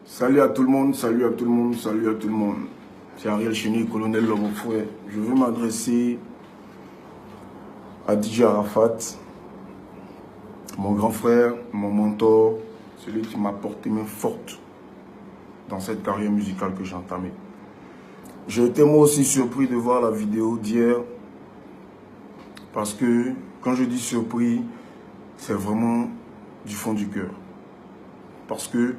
Salut à tout le monde, salut à tout le monde, salut à tout le monde. C'est Ariel Chéni, colonel Lobofouet. Je veux m'adresser à DJ Arafat, mon grand frère, mon mentor, celui qui m'a porté main forte dans cette carrière musicale que j'ai entamée. J'ai été moi aussi surpris de voir la vidéo d'hier parce que quand je dis surpris, c'est vraiment du fond du cœur. Parce que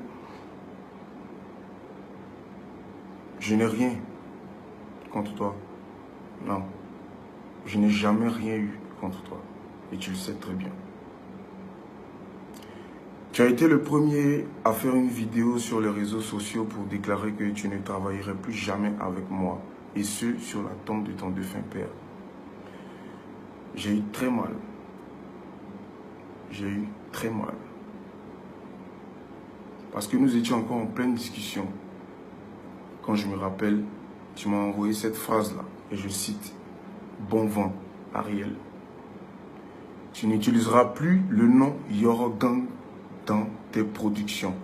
je n'ai rien contre toi. Non. Je n'ai jamais rien eu contre toi. Et tu le sais très bien. Tu as été le premier à faire une vidéo sur les réseaux sociaux pour déclarer que tu ne travaillerais plus jamais avec moi. Et ce, sur la tombe de ton défunt père. J'ai eu très mal. J'ai eu très mal. Parce que nous étions encore en pleine discussion. Quand je me rappelle, tu m'as envoyé cette phrase-là. Et je cite, « Bon vent, Ariel. Tu n'utiliseras plus le nom Yoro Gang dans tes productions.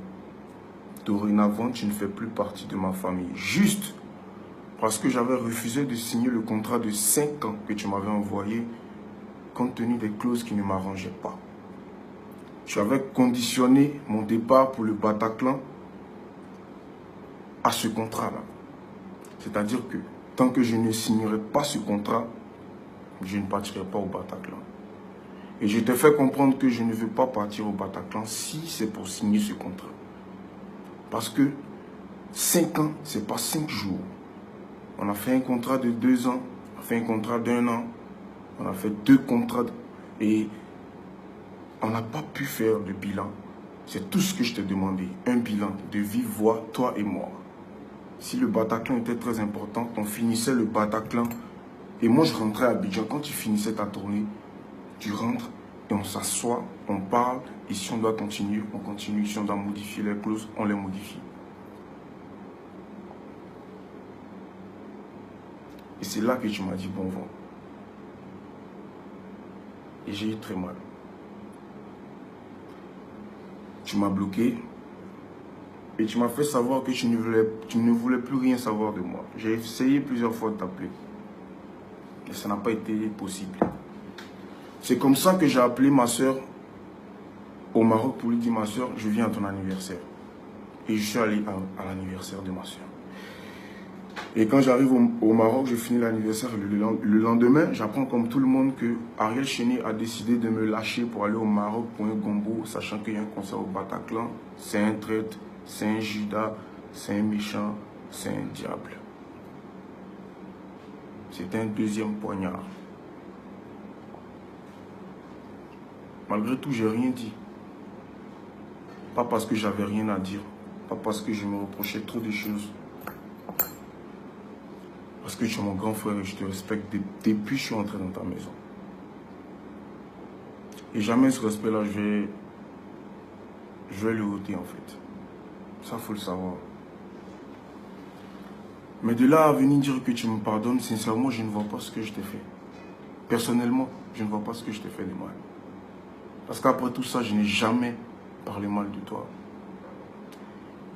Dorénavant, tu ne fais plus partie de ma famille. » Juste parce que j'avais refusé de signer le contrat de 5 ans que tu m'avais envoyé, compte tenu des clauses qui ne m'arrangeaient pas. Tu avais conditionné mon départ pour le Bataclan à ce contrat-là. C'est-à-dire que tant que je ne signerai pas ce contrat, je ne partirai pas au Bataclan. Et je t'ai fait comprendre que je ne veux pas partir au Bataclan si c'est pour signer ce contrat. Parce que 5 ans, ce n'est pas 5 jours. On a fait un contrat de 2 ans, on a fait un contrat d'1 an, on a fait 2 contrats et on n'a pas pu faire de bilan. C'est tout ce que je t'ai demandé, un bilan de vive voix, toi et moi. Si le Bataclan était très important, on finissait le Bataclan et moi je rentrais à Abidjan. Quand tu finissais ta tournée, tu rentres et on s'assoit, on parle, et si on doit continuer, on continue. Si on doit modifier les clauses, on les modifie. Et c'est là que tu m'as dit bon vent. Et j'ai eu très mal. Tu m'as bloqué et tu m'as fait savoir que tu ne voulais plus rien savoir de moi. J'ai essayé plusieurs fois de t'appeler. Et ça n'a pas été possible. C'est comme ça que j'ai appelé ma soeur au Maroc pour lui dire, ma soeur, je viens à ton anniversaire. Et je suis allé à l'anniversaire de ma soeur. Et quand j'arrive au Maroc, je finis l'anniversaire. Le lendemain, j'apprends comme tout le monde que Ariel Chéni a décidé de me lâcher pour aller au Maroc pour un gombo, sachant qu'il y a un concert au Bataclan. C'est un traître, c'est un Judas, c'est un méchant, c'est un diable. C'est un deuxième poignard. Malgré tout, j'ai rien dit. Pas parce que j'avais rien à dire. Pas parce que je me reprochais trop de choses. Parce que tu es mon grand frère et je te respecte depuis que je suis entré dans ta maison. Et jamais ce respect-là, je vais le ôter en fait. Ça, il faut le savoir. Mais de là à venir dire que tu me pardonnes, sincèrement, je ne vois pas ce que je t'ai fait. Personnellement, je ne vois pas ce que je t'ai fait de mal. Parce qu'après tout ça, je n'ai jamais parlé mal de toi.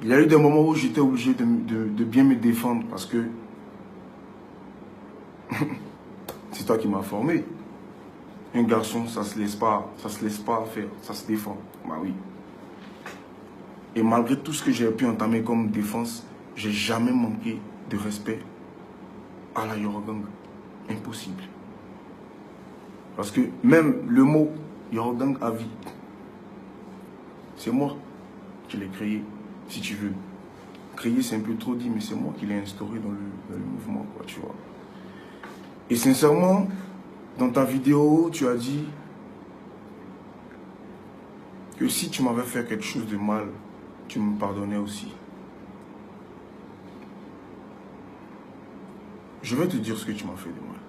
Il y a eu des moments où j'étais obligé de bien me défendre parce que c'est toi qui m'as formé. Un garçon, ça se laisse pas faire, ça se défend. Bah oui. Et malgré tout ce que j'ai pu entamer comme défense, j'ai jamais manqué de respect à la Yoro Gang. Impossible. Parce que même le mot Yoro Gang à vie, c'est moi qui l'ai créé, si tu veux. Créer, c'est un peu trop dit, mais c'est moi qui l'ai instauré dans le mouvement, quoi, tu vois. Et sincèrement, dans ta vidéo, tu as dit que si tu m'avais fait quelque chose de mal, tu me pardonnais aussi. Je vais te dire ce que tu m'as fait de mal.